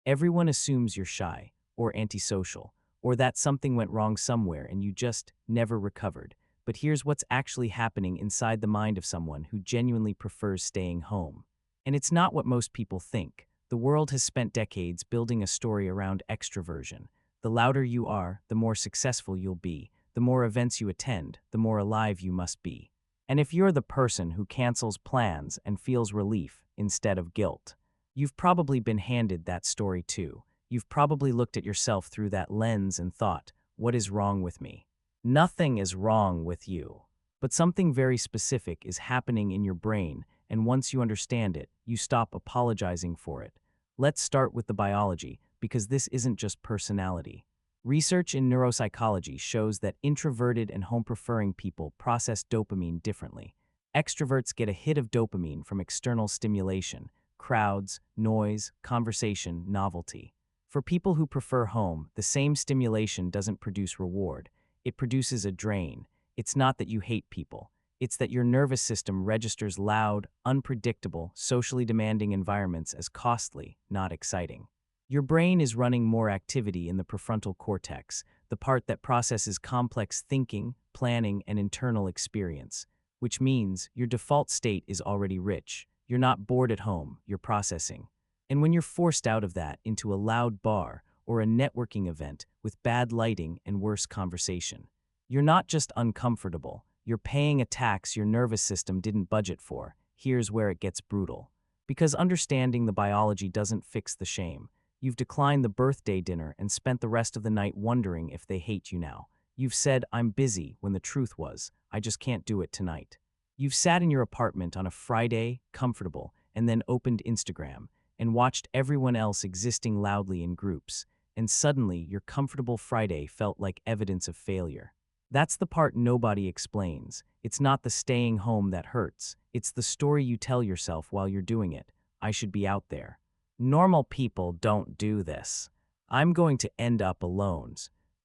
Everyone assumes you're shy, or antisocial, or that something went wrong somewhere and you just never recovered. But here's what's actually happening inside the mind of someone who genuinely prefers staying home. And it's not what most people think. The world has spent decades building a story around extroversion. The louder you are, the more successful you'll be. The more events you attend, the more alive you must be. And if you're the person who cancels plans and feels relief instead of guilt, you've probably been handed that story too. You've probably looked at yourself through that lens and thought, what is wrong with me? Nothing is wrong with you. But something very specific is happening in your brain, and once you understand it, you stop apologizing for it. Let's start with the biology, because this isn't just personality. Research in neuropsychology shows that introverted and home-preferring people process dopamine differently. Extroverts get a hit of dopamine from external stimulation, crowds, noise, conversation, novelty. For people who prefer home, the same stimulation doesn't produce reward. It produces a drain. It's not that you hate people. It's that your nervous system registers loud, unpredictable, socially demanding environments as costly, not exciting. Your brain is running more activity in the prefrontal cortex, the part that processes complex thinking, planning, and internal experience, which means your default state is already rich. You're not bored at home, you're processing. And when you're forced out of that into a loud bar or a networking event with bad lighting and worse conversation, you're not just uncomfortable, you're paying a tax your nervous system didn't budget for. Here's where it gets brutal. Because understanding the biology doesn't fix the shame. You've declined the birthday dinner and spent the rest of the night wondering if they hate you now. You've said, I'm busy, when the truth was, I just can't do it tonight. You've sat in your apartment on a Friday, comfortable, and then opened Instagram and watched everyone else existing loudly in groups, and suddenly your comfortable Friday felt like evidence of failure. That's the part nobody explains. It's not the staying home that hurts. It's the story you tell yourself while you're doing it. I should be out there. Normal people don't do this. I'm going to end up alone.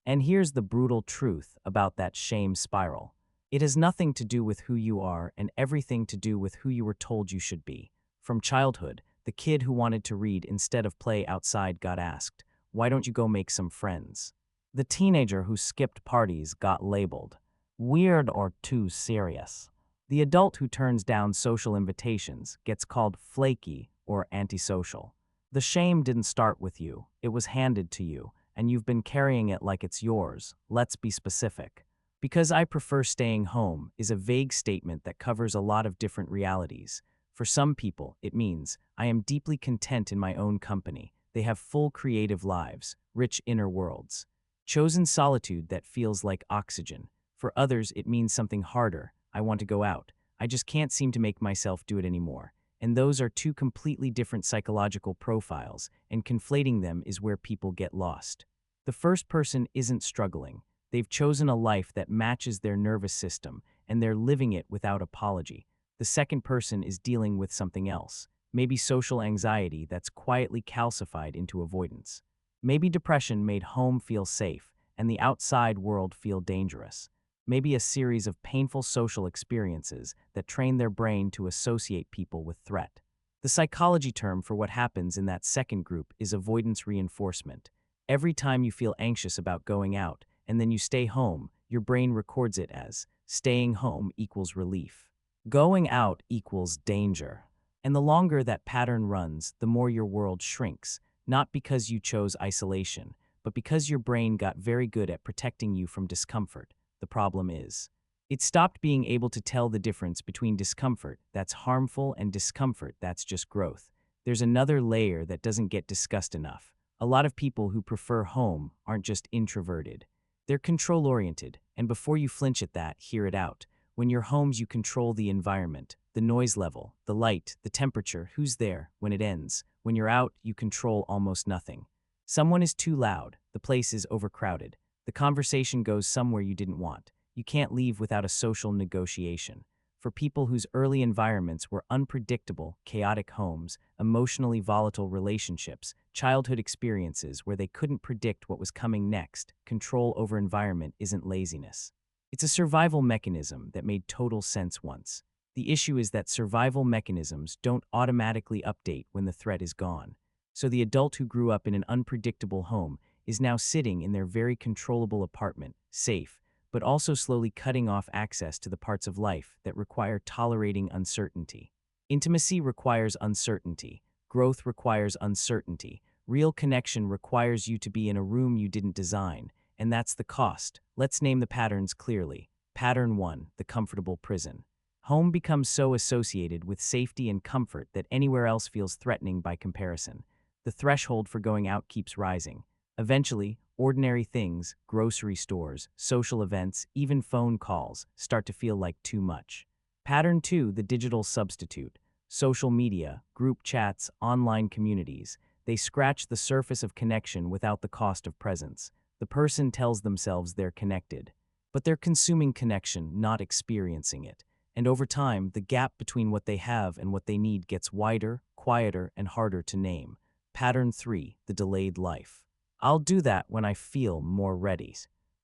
And here's the brutal truth about that shame spiral. It has nothing to do with who you are and everything to do with who you were told you should be. From childhood, the kid who wanted to read instead of play outside got asked, why don't you go make some friends? The teenager who skipped parties got labeled weird or too serious. The adult who turns down social invitations gets called flaky or antisocial. The shame didn't start with you, it was handed to you, and you've been carrying it like it's yours. Let's be specific. Because I prefer staying home is a vague statement that covers a lot of different realities. For some people, it means, I am deeply content in my own company. They have full creative lives, rich inner worlds. Chosen solitude that feels like oxygen. For others, it means something harder. I want to go out. I just can't seem to make myself do it anymore. And those are two completely different psychological profiles, and conflating them is where people get lost. The first person isn't struggling. They've chosen a life that matches their nervous system, and they're living it without apology. The second person is dealing with something else, maybe social anxiety that's quietly calcified into avoidance. Maybe depression made home feel safe, and the outside world feel dangerous. Maybe a series of painful social experiences that train their brain to associate people with threat. The psychology term for what happens in that second group is avoidance reinforcement. Every time you feel anxious about going out, and then you stay home, your brain records it as staying home equals relief. Going out equals danger. And the longer that pattern runs, the more your world shrinks, not because you chose isolation, but because your brain got very good at protecting you from discomfort. The problem is, it stopped being able to tell the difference between discomfort that's harmful and discomfort that's just growth. There's another layer that doesn't get discussed enough. A lot of people who prefer home aren't just introverted. They're control-oriented, and before you flinch at that, hear it out. When you're home, you control the environment, the noise level, the light, the temperature, who's there, when it ends. When you're out, you control almost nothing. Someone is too loud, the place is overcrowded. The conversation goes somewhere you didn't want. You can't leave without a social negotiation. For people whose early environments were unpredictable, chaotic homes, emotionally volatile relationships, childhood experiences where they couldn't predict what was coming next, control over environment isn't laziness. It's a survival mechanism that made total sense once. The issue is that survival mechanisms don't automatically update when the threat is gone. So the adult who grew up in an unpredictable home is now sitting in their very controllable apartment, safe, but also slowly cutting off access to the parts of life that require tolerating uncertainty. Intimacy requires uncertainty. Growth requires uncertainty. Real connection requires you to be in a room you didn't design, and that's the cost. Let's name the patterns clearly. Pattern 1, the comfortable prison. Home becomes so associated with safety and comfort that anywhere else feels threatening by comparison. The threshold for going out keeps rising. Eventually, ordinary things, grocery stores, social events, even phone calls, start to feel like too much. Pattern 2, the digital substitute. Social media, group chats, online communities. They scratch the surface of connection without the cost of presence. The person tells themselves they're connected, but they're consuming connection, not experiencing it. And over time, the gap between what they have and what they need gets wider, quieter, and harder to name. Pattern 3, the delayed life. I'll do that when I feel more ready.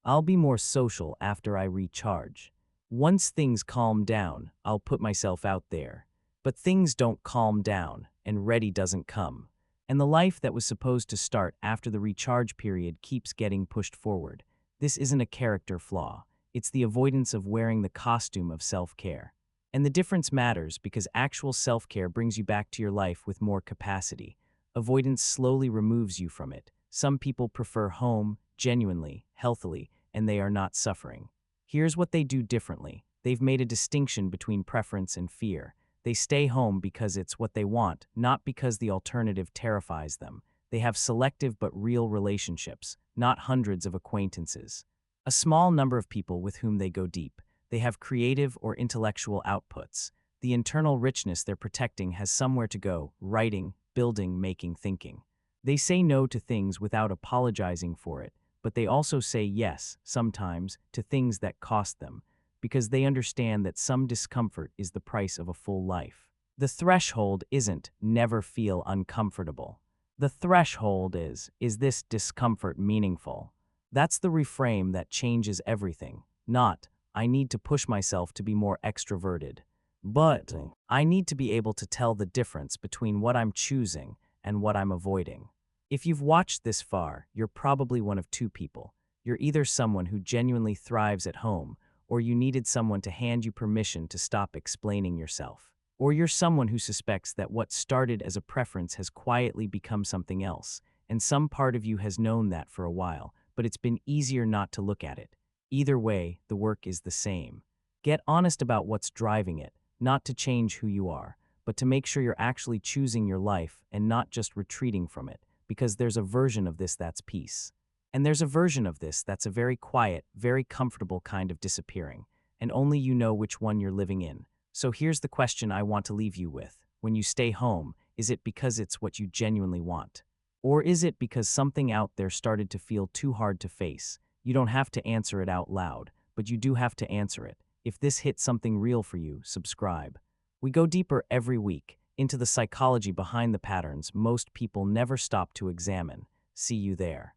I'll be more social after I recharge. Once things calm down, I'll put myself out there. But things don't calm down, and ready doesn't come. And the life that was supposed to start after the recharge period keeps getting pushed forward. This isn't a character flaw. It's the avoidance of wearing the costume of self-care. And the difference matters because actual self-care brings you back to your life with more capacity. Avoidance slowly removes you from it. Some people prefer home, genuinely, healthily, and they are not suffering. Here's what they do differently. They've made a distinction between preference and fear. They stay home because it's what they want, not because the alternative terrifies them. They have selective but real relationships, not hundreds of acquaintances. A small number of people with whom they go deep. They have creative or intellectual outputs. The internal richness they're protecting has somewhere to go: writing, building, making, thinking. They say no to things without apologizing for it, but they also say yes, sometimes, to things that cost them, because they understand that some discomfort is the price of a full life. The threshold isn't never feel uncomfortable. The threshold is this discomfort meaningful? That's the reframe that changes everything. Not, I need to push myself to be more extroverted, but I need to be able to tell the difference between what I'm choosing and what I'm avoiding. If you've watched this far, you're probably one of two people. You're either someone who genuinely thrives at home, or you needed someone to hand you permission to stop explaining yourself. Or you're someone who suspects that what started as a preference has quietly become something else, and some part of you has known that for a while, but it's been easier not to look at it. Either way, the work is the same. Get honest about what's driving it, not to change who you are, but to make sure you're actually choosing your life and not just retreating from it, because there's a version of this that's peace. And there's a version of this that's a very quiet, very comfortable kind of disappearing, and only you know which one you're living in. So here's the question I want to leave you with. When you stay home, is it because it's what you genuinely want? Or is it because something out there started to feel too hard to face? You don't have to answer it out loud, but you do have to answer it. If this hit something real for you, subscribe. We go deeper every week into the psychology behind the patterns most people never stop to examine. See you there.